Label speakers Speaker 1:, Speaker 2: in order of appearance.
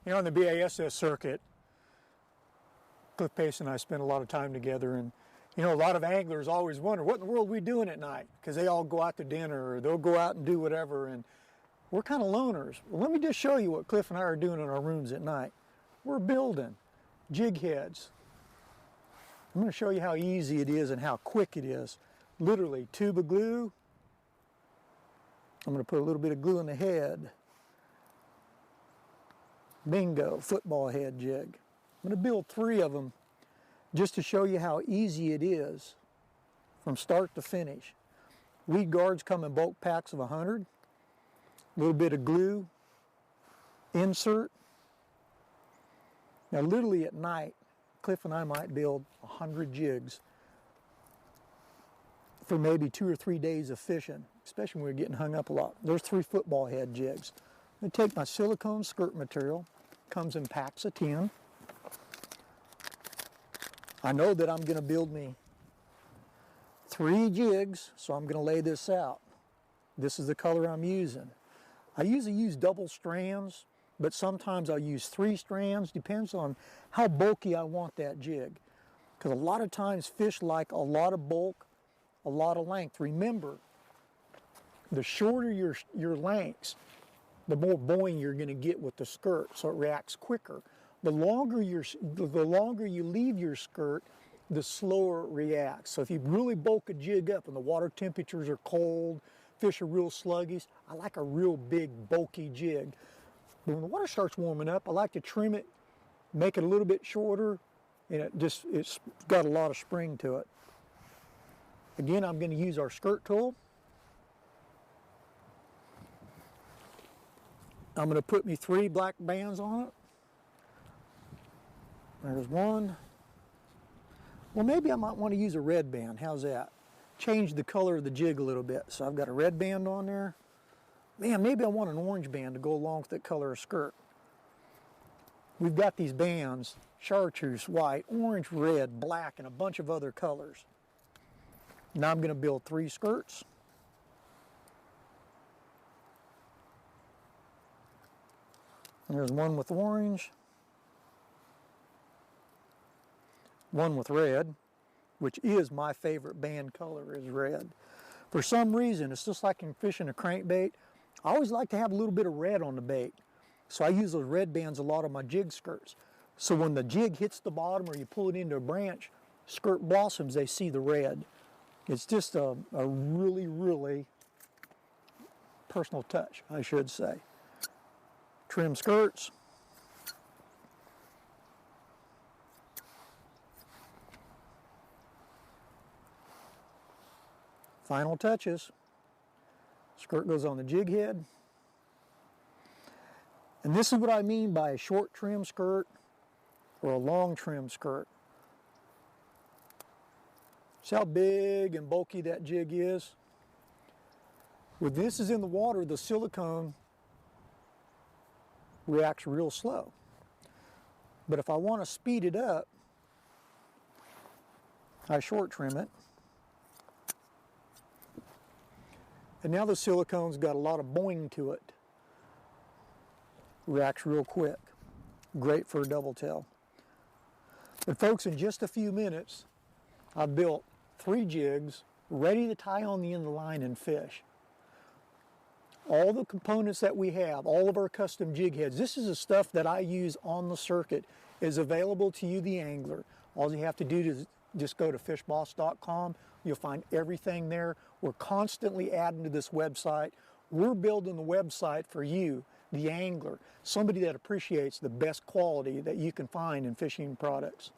Speaker 1: You know, on the BASS circuit, Cliff Pace and I spend a lot of time together, and you know, a lot of anglers always wonder, what in the world are we doing at night? Because they all go out to dinner, or they'll go out and do whatever, and we're kind of loners. Well, let me just show you what Cliff and I are doing in our rooms at night. We're building jig heads. I'm going to show you how easy it is and how quick it is. Literally, tube of glue. I'm going to put a little bit of glue in the head. Bingo, football head jig. I'm going to build 3 of them just to show you how easy it is from start to finish. Weed guards come in bulk packs of 100. A little bit of glue, insert. Now literally at night, Cliff and I might build 100 jigs for maybe 2 or 3 days of fishing, especially when we're getting hung up a lot. There's 3 football head jigs. I'm going to take my silicone skirt material, comes in packs of 10. I know that I'm going to build me 3 jigs, so I'm going to lay this out. This is the color I'm using. I usually use double strands, but sometimes I'll use 3 strands. Depends on how bulky I want that jig. Because a lot of times fish like a lot of bulk, a lot of length. Remember, the shorter your lengths, the more buoyant you're going to get with the skirt, so it reacts quicker. The longer you leave your skirt, the slower it reacts. So if you really bulk a jig up and the water temperatures are cold, fish are real sluggish, I like a real big bulky jig. But when the water starts warming up, I like to trim it, make it a little bit shorter, and it's got a lot of spring to it. Again, I'm going to use our skirt tool. I'm going to put me 3 black bands on it. There's 1. Well, maybe I might want to use a red band. How's that? Change the color of the jig a little bit. So I've got a red band on there. Man, maybe I want an orange band to go along with that color of skirt. We've got these bands, chartreuse, white, orange, red, black, and a bunch of other colors. Now I'm going to build 3 skirts. And there's 1 with orange, 1 with red, which is my favorite band color, is red. For some reason, it's just like in fishing a crankbait, I always like to have a little bit of red on the bait. So I use those red bands a lot on my jig skirts. So when the jig hits the bottom or you pull it into a branch, skirt blossoms, they see the red. It's just a really, really personal touch, I should say. Trim skirts. Final touches. Skirt goes on the jig head. And this is what I mean by a short trim skirt or a long trim skirt. See how big and bulky that jig is? When this is in the water, the silicone reacts real slow. But if I want to speed it up, I short trim it. And now the silicone's got a lot of boing to it. Reacts real quick. Great for a double tail. But folks, in just a few minutes, I've built 3 jigs ready to tie on the end of the line and fish. All the components that we have, all of our custom jig heads, this is the stuff that I use on the circuit, is available to you, the angler. All you have to do is just go to fishboss.com. You'll find everything there. We're constantly adding to this website. We're building the website for you, the angler, somebody that appreciates the best quality that you can find in fishing products.